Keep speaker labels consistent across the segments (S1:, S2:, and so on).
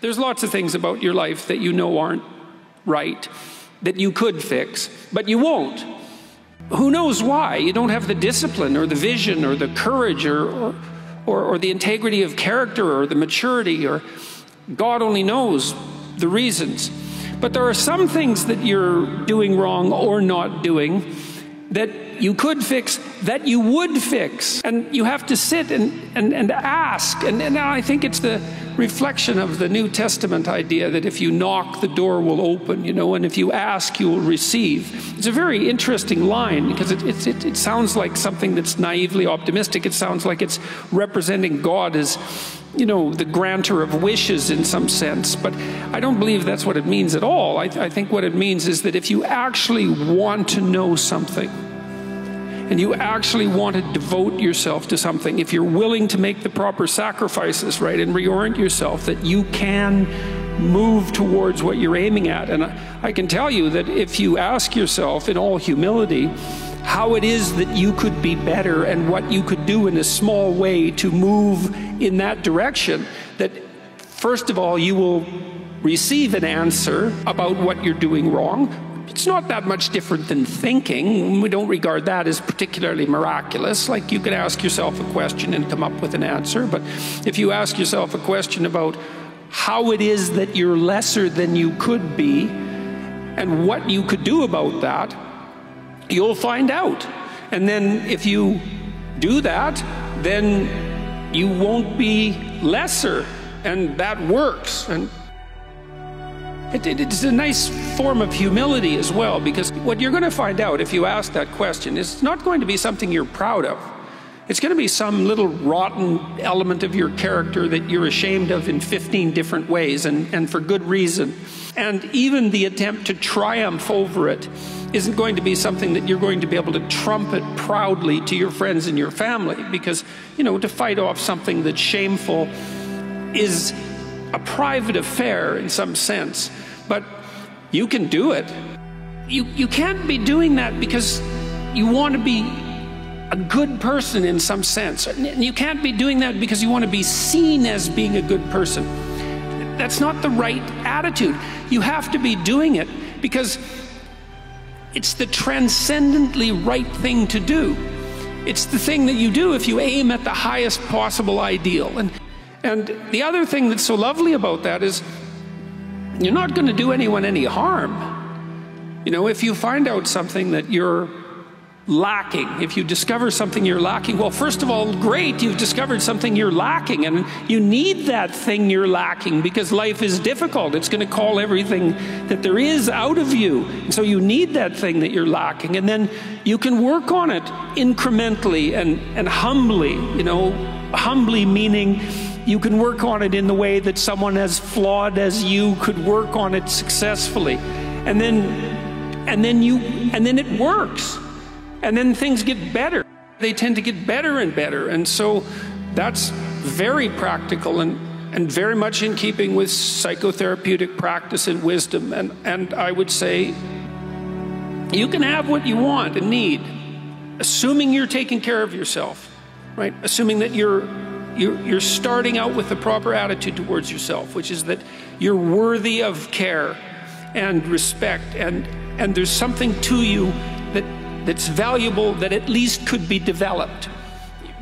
S1: There's lots of things about your life that you know aren't right, that you could fix, but you won't. Who knows why? You don't have the discipline or the vision or the courage or the integrity of character or the maturity, or God only knows the reasons. But there are some things that you're doing wrong or not doing that you could fix, that you would fix. And you have to sit and ask. And I think it's the reflection of the New Testament idea that if you knock, the door will open, you know, and if you ask, you will receive. It's a very interesting line because it sounds like something that's naively optimistic. It sounds like it's representing God as, you know, the granter of wishes in some sense. But I don't believe that's what it means at all. I think what it means is that if you actually want to know something, and you actually want to devote yourself to something, if you're willing to make the proper sacrifices, right, and reorient yourself, that you can move towards what you're aiming at. And I can tell you that if you ask yourself in all humility how it is that you could be better and what you could do in a small way to move in that direction, that first of all, you will receive an answer about what you're doing wrong. It's not that much different than thinking. We don't regard that as particularly miraculous. Like, you can ask yourself a question and come up with an answer. But if you ask yourself a question about how it is that you're lesser than you could be and what you could do about that, you'll find out. And then if you do that, then you won't be lesser. And that works. And it's a nice form of humility as well, because what you're going to find out if you ask that question is it's not going to be something you're proud of. It's going to be some little rotten element of your character that you're ashamed of in 15 different ways, and for good reason. And even the attempt to triumph over it isn't going to be something that you're going to be able to trumpet proudly to your friends and your family, because, you know, to fight off something that's shameful is a private affair in some sense, but you can do it. You can't be doing that because you want to be a good person in some sense. And you can't be doing that because you want to be seen as being a good person. That's not the right attitude. You have to be doing it because it's the transcendently right thing to do. It's the thing that you do if you aim at the highest possible ideal. And the other thing that's so lovely about that is you're not going to do anyone any harm. You know, if you find out something that you're lacking, if you discover something you're lacking, well, first of all, great, you've discovered something you're lacking, and you need that thing you're lacking because life is difficult. It's going to call everything that there is out of you. And so you need that thing that you're lacking, and then you can work on it incrementally and humbly, you know, humbly meaning you can work on it in the way that someone as flawed as you could work on it successfully. And then it works. And then things get better. They tend to get better and better. And so that's very practical and very much in keeping with psychotherapeutic practice and wisdom. And I would say you can have what you want and need, assuming you're taking care of yourself, right? Assuming that you're starting out with the proper attitude towards yourself, which is that you're worthy of care and respect, and there's something to you that's valuable that at least could be developed.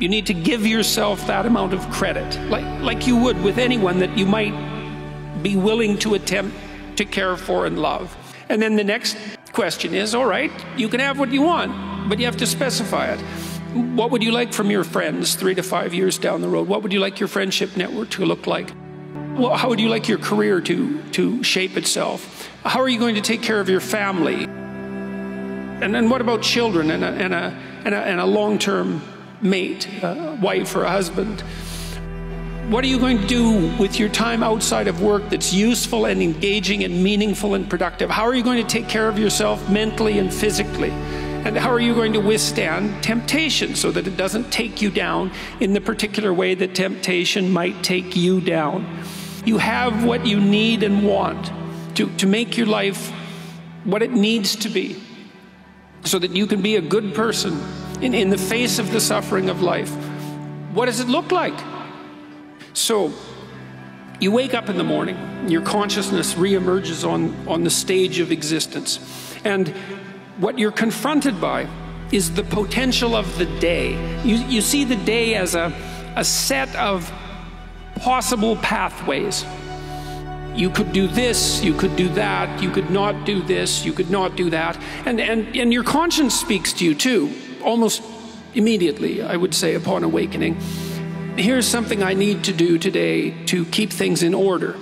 S1: You need to give yourself that amount of credit, like you would with anyone that you might be willing to attempt to care for and love. And then the next question is, all right, you can have what you want, but you have to specify it. What would you like from your friends 3 to 5 years down the road? What would you like your friendship network to look like? Well, how would you like your career to shape itself? How are you going to take care of your family? And then what about children and a long-term mate, a wife or a husband? What are you going to do with your time outside of work that's useful and engaging and meaningful and productive? How are you going to take care of yourself mentally and physically? And how are you going to withstand temptation so that it doesn't take you down in the particular way that temptation might take you down? You have what you need and want to make your life what it needs to be, so that you can be a good person in the face of the suffering of life. What does it look like? So You wake up in the morning, your consciousness reemerges on the stage of existence. And what you're confronted by is the potential of the day. You see the day as a set of possible pathways. You could do this, you could do that, you could not do this, you could not do that. And your conscience speaks to you too, almost immediately, I would say, upon awakening. Here's something I need to do today to keep things in order.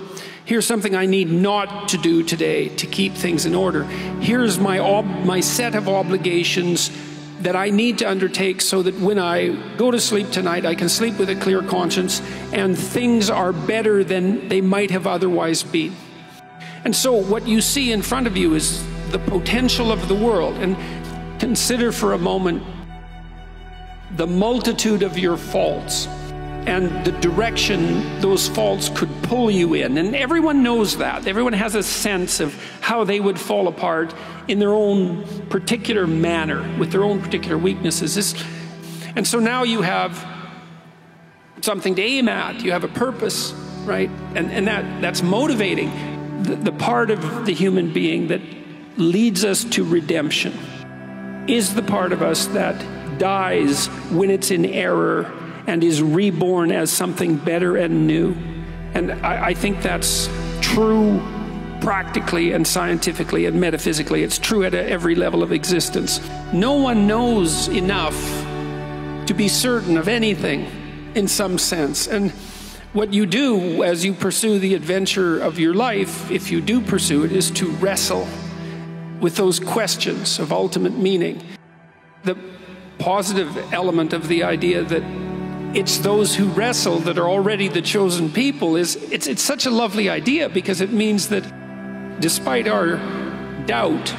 S1: Here's something I need not to do today to keep things in order. Here's my set of obligations that I need to undertake so that when I go to sleep tonight, I can sleep with a clear conscience and things are better than they might have otherwise been. And so what you see in front of you is the potential of the world. And consider for a moment the multitude of your faults and the direction those faults could pull you in. And everyone knows that. Everyone has a sense of how they would fall apart in their own particular manner, with their own particular weaknesses. And so now you have something to aim at. You have a purpose, right? And that's motivating. The part of the human being that leads us to redemption is the part of us that dies when it's in error and is reborn as something better and new. And I think that's true practically and scientifically and metaphysically. It's true at every level of existence. No one knows enough to be certain of anything in some sense. And what you do as you pursue the adventure of your life, if you do pursue it, is to wrestle with those questions of ultimate meaning. The positive element of the idea that it's those who wrestle that are already the chosen people it's such a lovely idea, because it means that despite our doubt,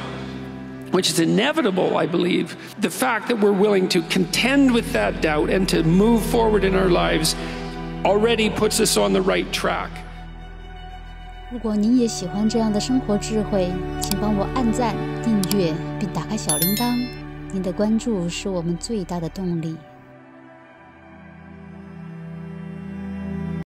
S1: which is inevitable, I believe, the fact that we're willing to contend with that doubt and to move forward in our lives already puts us on the right track.
S2: 如果您也喜欢这样的生活智慧，请帮我按赞、订阅并打开小铃铛。您的关注是我们最大的动力。